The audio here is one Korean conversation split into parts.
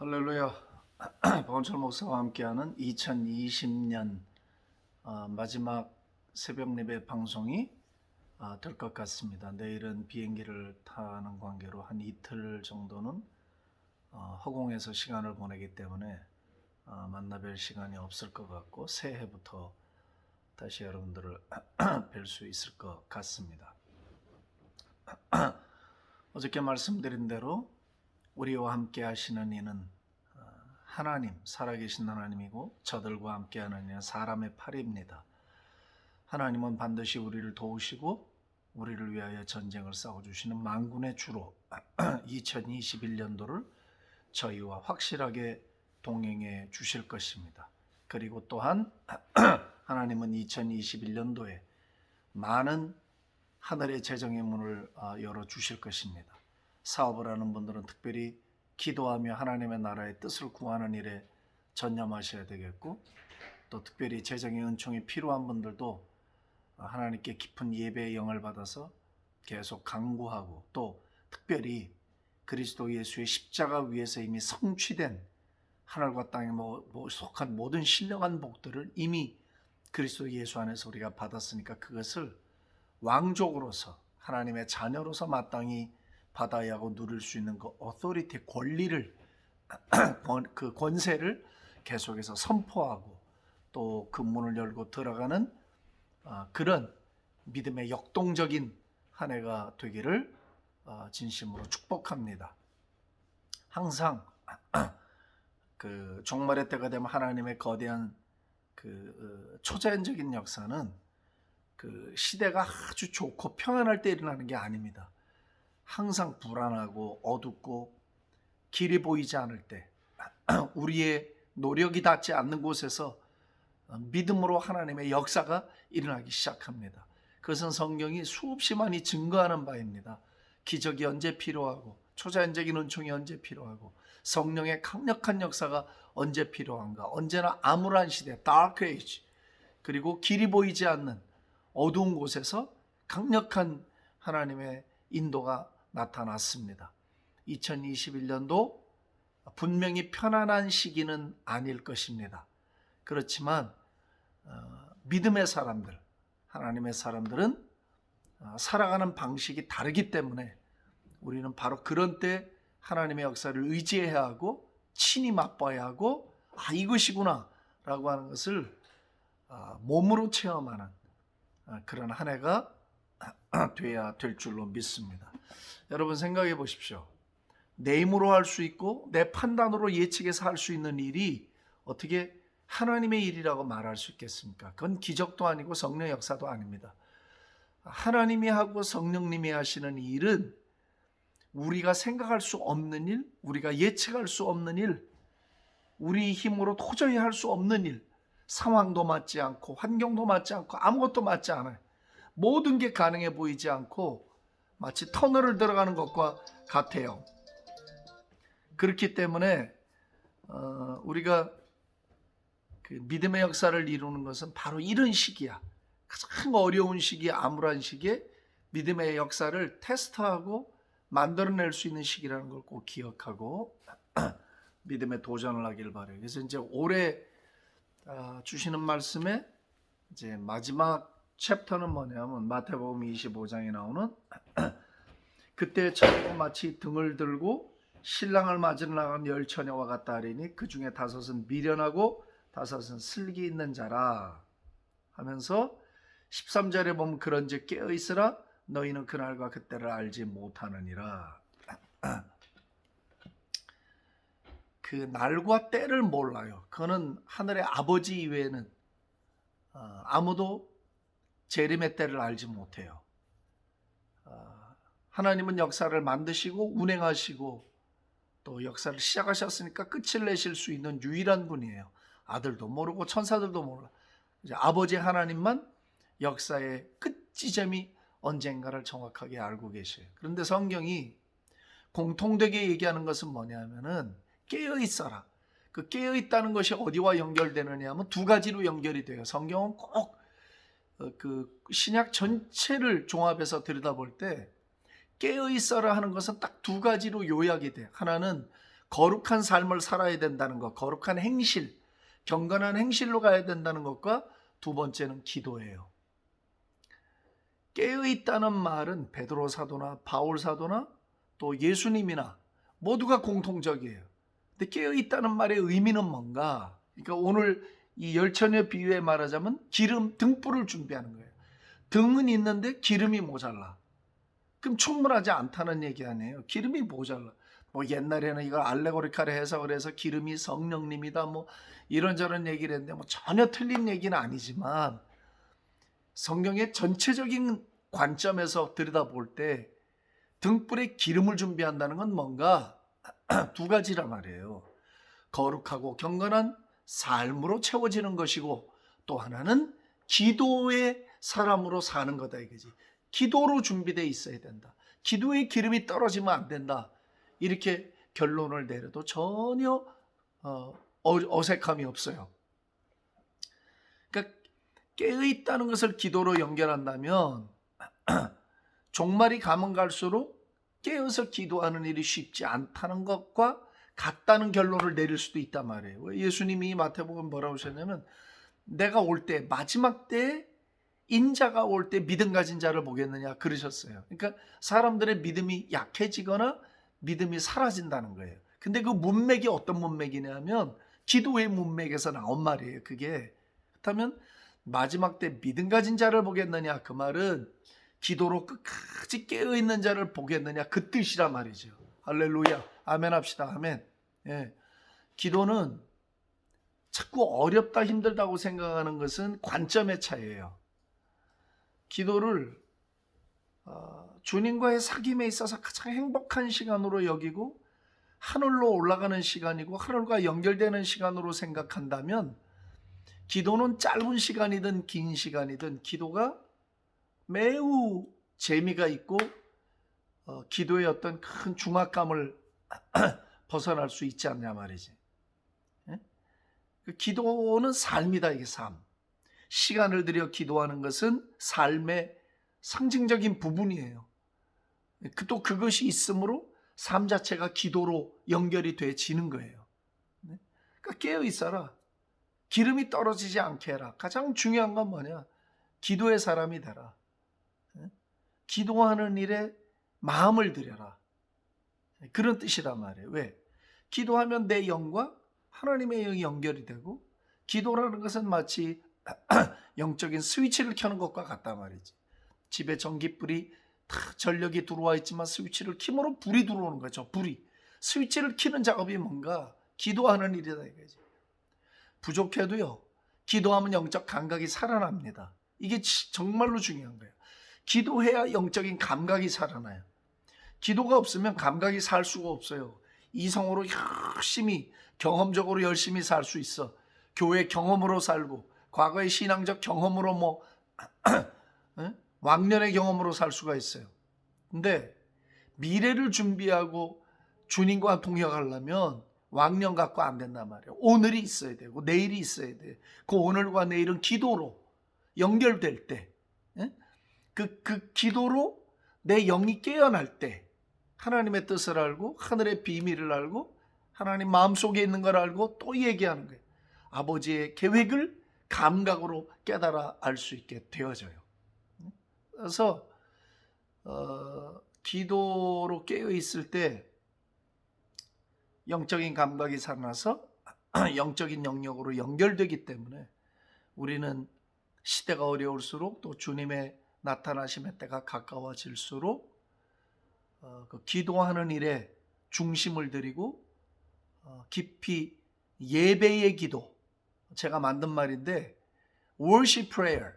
할렐루야. 박원철 목사와 함께하는 2020년 마지막 새벽 예배 방송이 될 것 같습니다. 내일은 비행기를 타는 관계로 한 이틀 정도는 허공에서 시간을 보내기 때문에 만나 뵐 시간이 없을 것 같고 새해부터 다시 여러분들을 뵐 수 있을 것 같습니다. 어저께 말씀드린 대로 우리와 함께 하시는 이는 하나님, 살아계신 하나님이고 저들과 함께 하는 이는 사람의 팔입니다. 하나님은 반드시 우리를 도우시고 우리를 위하여 전쟁을 싸워주시는 만군의 주로 2021년도를 저희와 확실하게 동행해 주실 것입니다. 그리고 또한 하나님은 2021년도에 많은 하늘의 재정의 문을 열어주실 것입니다. 사업을 하는 분들은 특별히 기도하며 하나님의 나라의 뜻을 구하는 일에 전념하셔야 되겠고, 또 특별히 재정의 은총이 필요한 분들도 하나님께 깊은 예배의 영을 받아서 계속 간구하고, 또 특별히 그리스도 예수의 십자가 위에서 이미 성취된 하늘과 땅에 속한 모든 신령한 복들을 이미 그리스도 예수 안에서 우리가 받았으니까 그것을 왕족으로서 하나님의 자녀로서 마땅히 받아야 하고 누릴 수 있는 그 어토리티 권리를 그 권세를 계속해서 선포하고 또 그 문을 열고 들어가는 그런 믿음의 역동적인 한 해가 되기를 진심으로 축복합니다. 항상 그 종말의 때가 되면 하나님의 거대한 그 초자연적인 역사는 그 시대가 아주 좋고 평안할 때 일어나는 게 아닙니다. 항상 불안하고 어둡고 길이 보이지 않을 때 우리의 노력이 닿지 않는 곳에서 믿음으로 하나님의 역사가 일어나기 시작합니다. 그것은 성경이 수없이 많이 증거하는 바입니다. 기적이 언제 필요하고 초자연적인 은총이 언제 필요하고 성령의 강력한 역사가 언제 필요한가. 언제나 암울한 시대, 다크 에이지, 그리고 길이 보이지 않는 어두운 곳에서 강력한 하나님의 인도가 나타났습니다. 2021년도 분명히 편안한 시기는 아닐 것입니다. 그렇지만 믿음의 사람들, 하나님의 사람들은 살아가는 방식이 다르기 때문에 우리는 바로 그런 때 하나님의 역사를 의지해야 하고 친히 맛봐야 하고 이것이구나 라고 하는 것을 몸으로 체험하는 그런 한 해가 돼야 될 줄로 믿습니다. 여러분 생각해 보십시오. 내 힘으로 할 수 있고 내 판단으로 예측해서 할 수 있는 일이 어떻게 하나님의 일이라고 말할 수 있겠습니까? 그건 기적도 아니고 성령 역사도 아닙니다. 하나님이 하고 성령님이 하시는 일은 우리가 생각할 수 없는 일, 우리가 예측할 수 없는 일, 우리 힘으로 도저히 할 수 없는 일, 상황도 맞지 않고 환경도 맞지 않고 아무것도 맞지 않아요. 모든 게 가능해 보이지 않고 마치 터널을 들어가는 것과 같아요. 그렇기 때문에 우리가 그 믿음의 역사를 이루는 것은 바로 이런 시기야. 가장 어려운 시기, 암울한 시기에 믿음의 역사를 테스트하고 만들어낼 수 있는 시기라는 걸 꼭 기억하고 믿음에 도전을 하길 바라요. 그래서 이제 올해 주시는 말씀에 이제 마지막 챕터는 뭐냐면 마태복음 25장에 나오는 그때 처녀가 마치 등을 들고 신랑을 맞으러 나간 10처녀와 같다 하리니 그 중에 5은 미련하고 5은 슬기 있는 자라 하면서 13절에 보면 그런즉 깨어있으라 너희는 그날과 그때를 알지 못하느니라. 그 날과 때를 몰라요. 그거는 하늘의 아버지 이외에는 아무도 재림의 때를 알지 못해요. 하나님은 역사를 만드시고 운행하시고 또 역사를 시작하셨으니까 끝을 내실 수 있는 유일한 분이에요. 아들도 모르고 천사들도 몰라. 이제 아버지 하나님만 역사의 끝 지점이 언젠가를 정확하게 알고 계셔요. 그런데 성경이 공통되게 얘기하는 것은 뭐냐면은 깨어 있어라. 그 깨어 있다는 것이 어디와 연결되느냐 하면 두 가지로 연결이 돼요. 성경은 꼭 그 신약 전체를 종합해서 들여다볼 때 깨어 있어라 하는 것은 딱 두 가지로 요약이 돼. 하나는 거룩한 삶을 살아야 된다는 것, 거룩한 행실, 경건한 행실로 가야 된다는 것과 두 번째는 기도예요. 깨어있다는 말은 베드로 사도나 바울 사도나 또 예수님이나 모두가 공통적이에요. 근데 깨어있다는 말의 의미는 뭔가? 그러니까 오늘 이 열처녀 비유에 말하자면 기름, 등불을 준비하는 거예요. 등은 있는데 기름이 모자라. 그럼 충분하지 않다는 얘기 아니에요. 기름이 모자라. 뭐 옛날에는 이걸 알레고리카를 해석을 해서 기름이 성령님이다 뭐 이런저런 얘기를 했는데 뭐 전혀 틀린 얘기는 아니지만 성경의 전체적인 관점에서 들여다볼 때 등불에 기름을 준비한다는 건 뭔가 두 가지란 말이에요. 거룩하고 경건한 삶으로 채워지는 것이고 또 하나는 기도의 사람으로 사는 거다 이거지. 기도로 준비되어 있어야 된다. 기도의 기름이 떨어지면 안 된다. 이렇게 결론을 내려도 전혀 어색함이 없어요. 그러니까 깨어있다는 것을 기도로 연결한다면 종말이 가면 갈수록 깨어서 기도하는 일이 쉽지 않다는 것과 같다는 결론을 내릴 수도 있단 말이에요. 예수님이 마태복음 뭐라고 하셨냐면 내가 올 때 마지막 때에 인자가 올 때 믿음 가진 자를 보겠느냐 그러셨어요. 그러니까 사람들의 믿음이 약해지거나 믿음이 사라진다는 거예요. 근데 그 문맥이 어떤 문맥이냐면 기도의 문맥에서 나온 말이에요. 그게 그렇다면 마지막 때 믿음 가진 자를 보겠느냐 그 말은 기도로 끝까지 깨어있는 자를 보겠느냐 그 뜻이란 말이죠. 할렐루야 아멘 합시다. 아멘. 예. 기도는 자꾸 어렵다 힘들다고 생각하는 것은 관점의 차이예요. 기도를 주님과의 사귐에 있어서 가장 행복한 시간으로 여기고 하늘로 올라가는 시간이고 하늘과 연결되는 시간으로 생각한다면 기도는 짧은 시간이든 긴 시간이든 기도가 매우 재미가 있고 기도의 어떤 큰 중압감을 벗어날 수 있지 않냐 말이지. 기도는 삶이다. 이게 삶. 시간을 들여 기도하는 것은 삶의 상징적인 부분이에요. 또 그것이 있으므로 삶 자체가 기도로 연결이 되어지는 거예요. 그러니까 깨어 있어라. 기름이 떨어지지 않게 해라. 가장 중요한 건 뭐냐? 기도의 사람이 되라. 기도하는 일에 마음을 들여라. 그런 뜻이란 말이에요. 왜? 기도하면 내 영과 하나님의 영이 연결이 되고 기도라는 것은 마치 영적인 스위치를 켜는 것과 같단 말이지. 집에 전기불이 다 전력이 들어와 있지만 스위치를 킴으로 불이 들어오는 거죠. 불이. 스위치를 켜는 작업이 뭔가 기도하는 일이다 이거지. 부족해도요. 기도하면 영적 감각이 살아납니다. 이게 정말로 중요한 거예요. 기도해야 영적인 감각이 살아나요. 기도가 없으면 감각이 살 수가 없어요. 이성으로 열심히 경험적으로 열심히 살 수 있어. 교회 경험으로 살고 과거의 신앙적 경험으로 뭐 왕년의 경험으로 살 수가 있어요. 근데 미래를 준비하고 주님과 동역하려면 왕년 갖고 안 된단 말이에요. 오늘이 있어야 되고 내일이 있어야 돼. 그 오늘과 내일은 기도로 연결될 때 그 기도로 내 영이 깨어날 때 하나님의 뜻을 알고 하늘의 비밀을 알고 하나님 마음속에 있는 걸 알고 또 얘기하는 거예요. 아버지의 계획을 감각으로 깨달아 알 수 있게 되어져요. 그래서 기도로 깨어 있을 때 영적인 감각이 살아나서 영적인 영역으로 연결되기 때문에 우리는 시대가 어려울수록 또 주님의 나타나심의 때가 가까워질수록 그 기도하는 일에 중심을 들이고 깊이 예배의 기도, 제가 만든 말인데 worship prayer,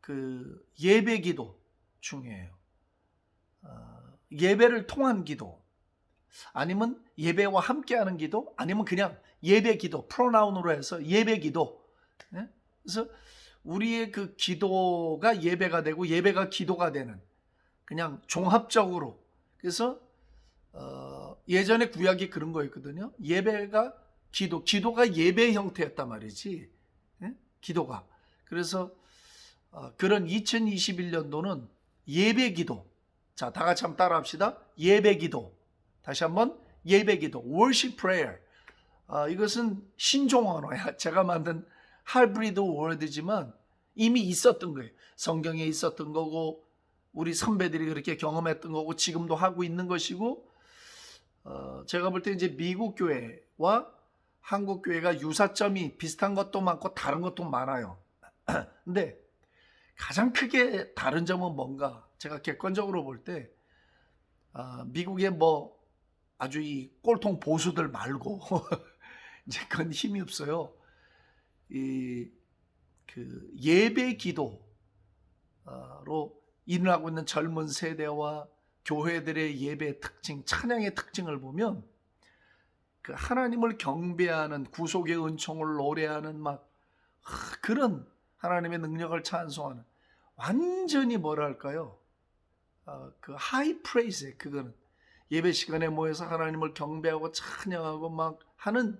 그 예배 기도 중요해요. 예배를 통한 기도, 아니면 예배와 함께하는 기도, 아니면 그냥 예배 기도, 프로나운으로 해서 예배 기도. 그래서 우리의 그 기도가 예배가 되고 예배가 기도가 되는 그냥 종합적으로. 그래서 예전에 구약이 그런 거였거든요. 예배가 기도가 예배 형태였단 말이지. 기도가. 그래서 그런 2021년도는 예배 기도. 자, 다 같이 한번 따라 합시다. 예배 기도. 다시 한번 예배기도, worship prayer. 이것은 신종 언어야. 제가 만든 하이브리드 워드지만 이미 있었던 거예요. 성경에 있었던 거고 우리 선배들이 그렇게 경험했던 거고 지금도 하고 있는 것이고, 제가 볼 때 이제 미국 교회와 한국 교회가 유사점이 비슷한 것도 많고 다른 것도 많아요. 근데 가장 크게 다른 점은 뭔가, 제가 객관적으로 볼 때 미국의 뭐 아주 이 꼴통 보수들 말고 이제 그건 힘이 없어요. 그 예배 기도로 일어나고 있는 젊은 세대와 교회들의 예배의 특징, 찬양의 특징을 보면 그 하나님을 경배하는, 구속의 은총을 노래하는 막 그런 하나님의 능력을 찬송하는, 완전히 뭐랄까요, 그 하이 프레이즈, 그거는 예배 시간에 모여서 하나님을 경배하고 찬양하고 막 하는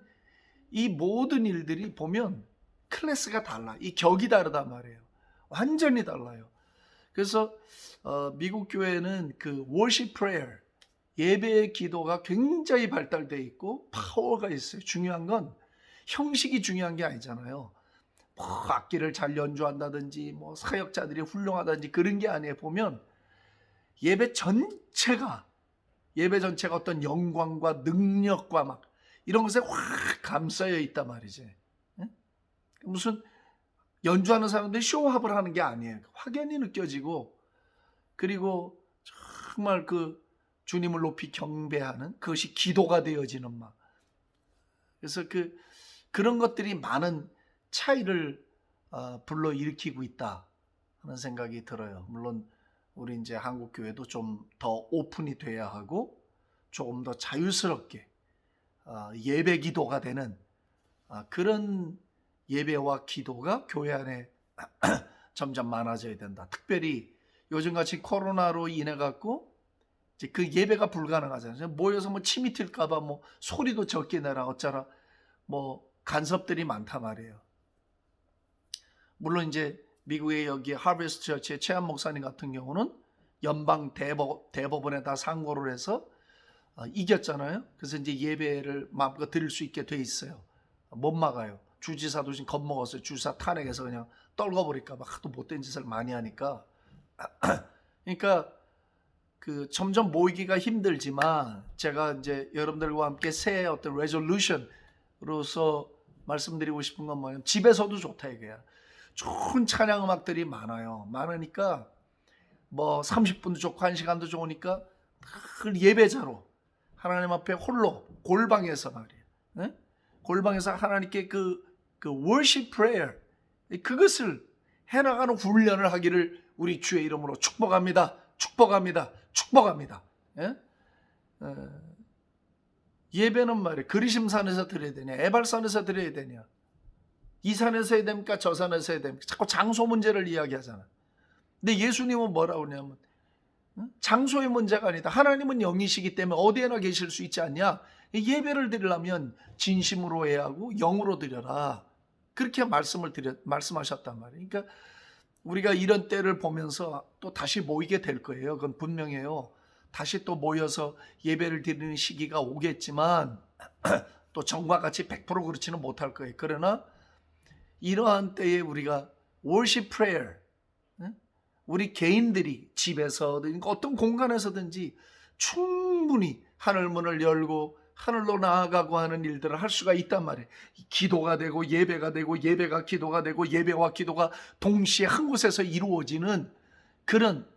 이 모든 일들이 보면 클래스가 달라. 이 격이 다르단 말이에요. 완전히 달라요. 그래서 미국 교회는 그 worship prayer, 예배의 기도가 굉장히 발달되어 있고 파워가 있어요. 중요한 건 형식이 중요한 게 아니잖아요. 뭐 악기를 잘 연주한다든지 뭐 사역자들이 훌륭하다든지 그런 게 아니에요. 보면 예배 전체가 어떤 영광과 능력과 막 이런 것에 확 감싸여 있단 말이지. 무슨 연주하는 사람들이 쇼업을 하는 게 아니에요. 확연히 느껴지고, 그리고 정말 그 주님을 높이 경배하는 그것이 기도가 되어지는 막. 그래서 그런 것들이 많은 차이를 불러일으키고 있다 하는 생각이 들어요. 물론 우리 이제 한국 교회도 좀 더 오픈이 돼야 하고 조금 더 자유스럽게 예배 기도가 되는 그런 예배와 기도가 교회 안에 점점 많아져야 된다. 특별히 요즘같이 코로나로 인해 갖고 이제 그 예배가 불가능하잖아요. 모여서 뭐 침이 튈까봐 뭐 소리도 적게 내라 어쩌라 뭐 간섭들이 많단 말이에요. 물론 이제 미국의 여기 하베스트 처치의 최한 목사님 같은 경우는 연방 대법원에 다 상고를 해서 이겼잖아요. 그래서 이제 예배를 마음껏 드릴 수 있게 돼 있어요. 못 막아요. 주지사도 지금 겁먹었어요. 주지사 탄핵해서 그냥 떨궈버릴까 봐 하도 못된 짓을 많이 하니까. 그러니까 그 점점 모이기가 힘들지만 제가 이제 여러분들과 함께 새 어떤 레졸루션으로서 말씀드리고 싶은 건 뭐냐면 집에서도 좋다 이거야. 좋은 찬양 음악들이 많으니까 뭐 30분도 좋고 1시간도 좋으니까 그 예배자로 하나님 앞에 홀로 골방에서 말이에요. 네? 골방에서 하나님께 그 worship prayer 그것을 해나가는 훈련을 하기를 우리 주의 이름으로 축복합니다. 축복합니다. 축복합니다. 예? 예배는 말이에요. 그리심산에서 드려야 되냐, 에발산에서 드려야 되냐, 이 산에서 해야 됩니까, 저 산에서 해야 됩니까? 자꾸 장소 문제를 이야기하잖아. 근데 예수님은 뭐라고 그러냐면 장소의 문제가 아니다. 하나님은 영이시기 때문에 어디에나 계실 수 있지 않냐. 예배를 드리려면 진심으로 해야 하고 영으로 드려라. 그렇게 말씀하셨단 말이에요. 그러니까 우리가 이런 때를 보면서 또 다시 모이게 될 거예요. 그건 분명해요. 다시 또 모여서 예배를 드리는 시기가 오겠지만 또 전과 같이 100% 그렇지는 못할 거예요. 그러나 이러한 때에 우리가 worship prayer, 우리 개인들이 집에서든 어떤 공간에서든지 충분히 하늘 문을 열고 하늘로 나아가고 하는 일들을 할 수가 있단 말이에요. 기도가 되고 예배가 되고 예배가 기도가 되고 예배와 기도가 동시에 한 곳에서 이루어지는 그런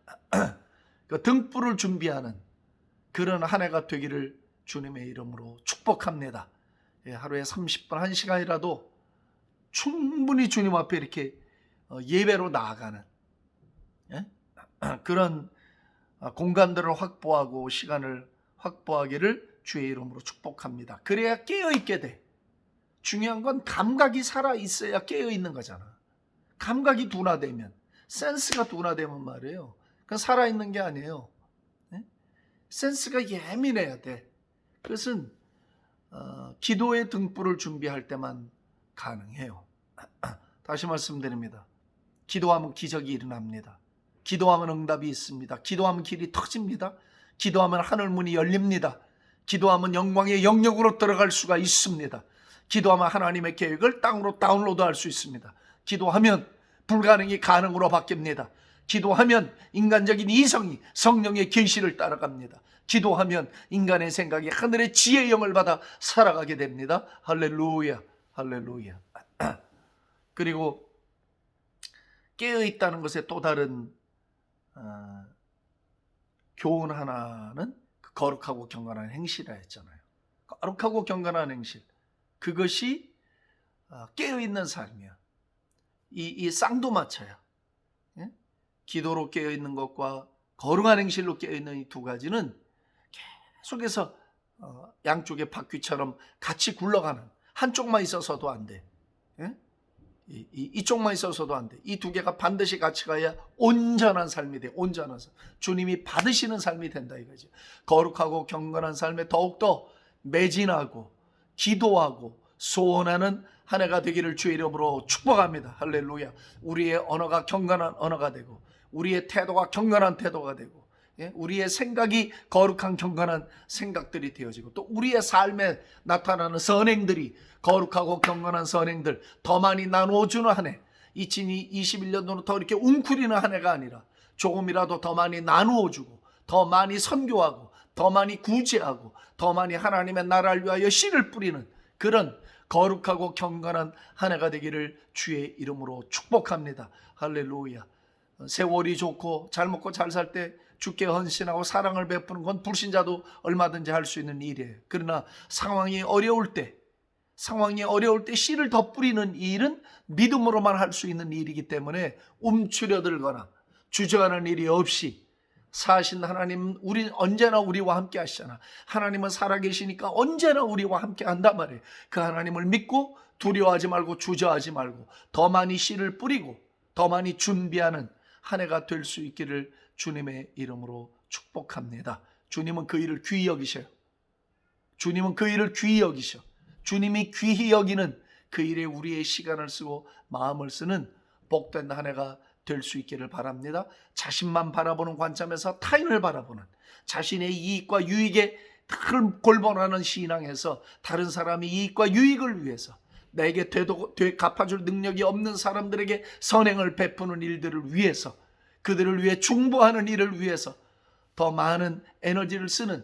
그 등불을 준비하는 그런 한 해가 되기를 주님의 이름으로 축복합니다. 하루에 30분 1시간이라도 충분히 주님 앞에 이렇게 예배로 나아가는 그런 공간들을 확보하고 시간을 확보하기를 주의 이름으로 축복합니다. 그래야 깨어있게 돼. 중요한 건 감각이 살아있어야 깨어있는 거잖아. 감각이 둔화되면, 센스가 둔화되면 말이에요. 그건 살아있는 게 아니에요. 센스가 예민해야 돼. 그것은 기도의 등불을 준비할 때만 가능해요. 다시 말씀드립니다. 기도하면 기적이 일어납니다. 기도하면 응답이 있습니다. 기도하면 길이 터집니다. 기도하면 하늘 문이 열립니다. 기도하면 영광의 영역으로 들어갈 수가 있습니다. 기도하면 하나님의 계획을 땅으로 다운로드할 수 있습니다. 기도하면 불가능이 가능으로 바뀝니다. 기도하면 인간적인 이성이 성령의 계시를 따라갑니다. 기도하면 인간의 생각이 하늘의 지혜의 영을 받아 살아가게 됩니다. 할렐루야, 할렐루야. 그리고 깨어있다는 것의 또 다른 교훈 하나는 거룩하고 경건한 행실이라 했잖아요. 거룩하고 경건한 행실, 그것이 깨어있는 삶이야. 이 쌍두마차야. 예? 기도로 깨어있는 것과 거룩한 행실로 깨어있는 이 두 가지는 계속해서 양쪽의 바퀴처럼 같이 굴러가는, 한쪽만 있어서도 안 돼. 예? 이쪽만 있어서도 안 돼. 이 두 개가 반드시 같이 가야 온전한 삶이 돼. 온전한 삶. 주님이 받으시는 삶이 된다 이거죠. 거룩하고 경건한 삶에 더욱더 매진하고 기도하고 소원하는 한 해가 되기를 주의 이름으로 축복합니다. 할렐루야. 우리의 언어가 경건한 언어가 되고, 우리의 태도가 경건한 태도가 되고, 우리의 생각이 거룩한 경건한 생각들이 되어지고, 또 우리의 삶에 나타나는 선행들이 거룩하고 경건한 선행들 더 많이 나누어주는 한 해, 2021년도는 더 이렇게 웅크리는 한 해가 아니라 조금이라도 더 많이 나누어주고, 더 많이 선교하고, 더 많이 구제하고, 더 많이 하나님의 나라를 위하여 씨를 뿌리는 그런 거룩하고 경건한 한 해가 되기를 주의 이름으로 축복합니다. 할렐루야. 세월이 좋고 잘 먹고 잘 살 때 주께 헌신하고 사랑을 베푸는 건 불신자도 얼마든지 할 수 있는 일이에요. 그러나 상황이 어려울 때 씨를 더 뿌리는 이 일은 믿음으로만 할 수 있는 일이기 때문에 움츠려들거나 주저하는 일이 없이 사신 하나님, 우리 언제나 우리와 함께 하시잖아. 하나님은 살아계시니까 언제나 우리와 함께 한단 말이에요. 그 하나님을 믿고 두려워하지 말고 주저하지 말고 더 많이 씨를 뿌리고 더 많이 준비하는 한 해가 될 수 있기를 주님의 이름으로 축복합니다. 주님은 그 일을 귀히 여기셔요. 주님은 그 일을 귀히 여기셔. 주님이 귀히 여기는 그 일에 우리의 시간을 쓰고 마음을 쓰는 복된 한 해가 될 수 있기를 바랍니다. 자신만 바라보는 관점에서 타인을 바라보는, 자신의 이익과 유익에 골몰하는 신앙에서 다른 사람의 이익과 유익을 위해서 내게 갚아줄 능력이 없는 사람들에게 선행을 베푸는 일들을 위해서, 그들을 위해 중보하는 일을 위해서 더 많은 에너지를 쓰는,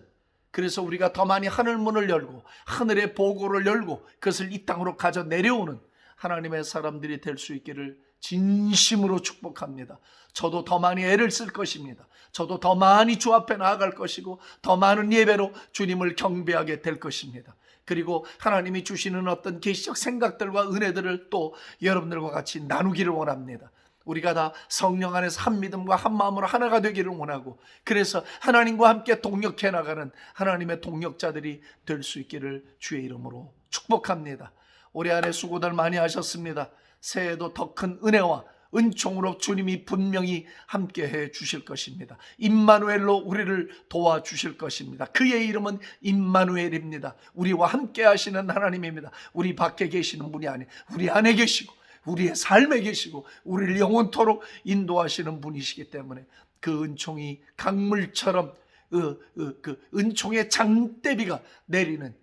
그래서 우리가 더 많이 하늘문을 열고 하늘의 보고를 열고 그것을 이 땅으로 가져 내려오는 하나님의 사람들이 될 수 있기를 진심으로 축복합니다. 저도 더 많이 애를 쓸 것입니다. 저도 더 많이 주 앞에 나아갈 것이고 더 많은 예배로 주님을 경배하게 될 것입니다. 그리고 하나님이 주시는 어떤 계시적 생각들과 은혜들을 또 여러분들과 같이 나누기를 원합니다. 우리가 다 성령 안에서 한 믿음과 한 마음으로 하나가 되기를 원하고, 그래서 하나님과 함께 동역해 나가는 하나님의 동역자들이 될 수 있기를 주의 이름으로 축복합니다. 올해 안에 수고들 많이 하셨습니다. 새해에도 더 큰 은혜와 은총으로 주님이 분명히 함께해 주실 것입니다. 임마누엘로 우리를 도와주실 것입니다. 그의 이름은 임마누엘입니다. 우리와 함께 하시는 하나님입니다. 우리 밖에 계시는 분이 아니, 우리 안에 계시고 우리의 삶에 계시고 우리를 영원토록 인도하시는 분이시기 때문에 그 은총이 강물처럼 그 은총의 장대비가 내리는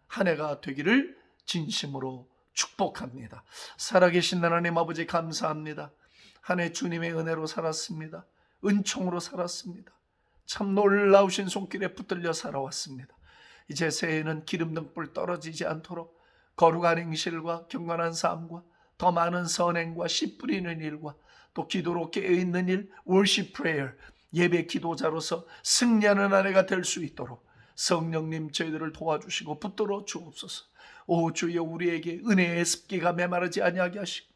한 해가 되기를 진심으로 축복합니다. 살아계신 하나님 아버지 감사합니다. 한 해 주님의 은혜로 살았습니다. 은총으로 살았습니다. 참 놀라우신 손길에 붙들려 살아왔습니다. 이제 새해에는 기름 등불 떨어지지 않도록 거룩한 행실과 경건한 삶과 더 많은 선행과 씨 뿌리는 일과 또 기도로 깨어있는 일, 월십 프레이어, 예배 기도자로서 승리하는 한 해가 될 수 있도록 성령님 저희들을 도와주시고 붙들어 주옵소서. 오 주여, 우리에게 은혜의 습기가 메마르지 아니하게 하시고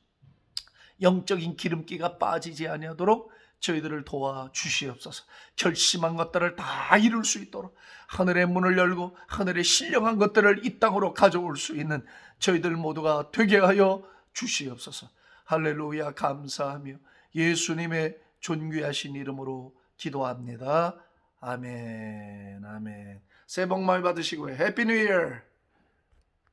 영적인 기름기가 빠지지 아니하도록 저희들을 도와주시옵소서. 결심한 것들을 다 이룰 수 있도록 하늘의 문을 열고 하늘의 신령한 것들을 이 땅으로 가져올 수 있는 저희들 모두가 되게 하여 주시옵소서. 할렐루야. 감사하며 예수님의 존귀하신 이름으로 기도합니다. 아멘. 아멘. 새해 복 많이 받으시고요. 해피 뉴 이어.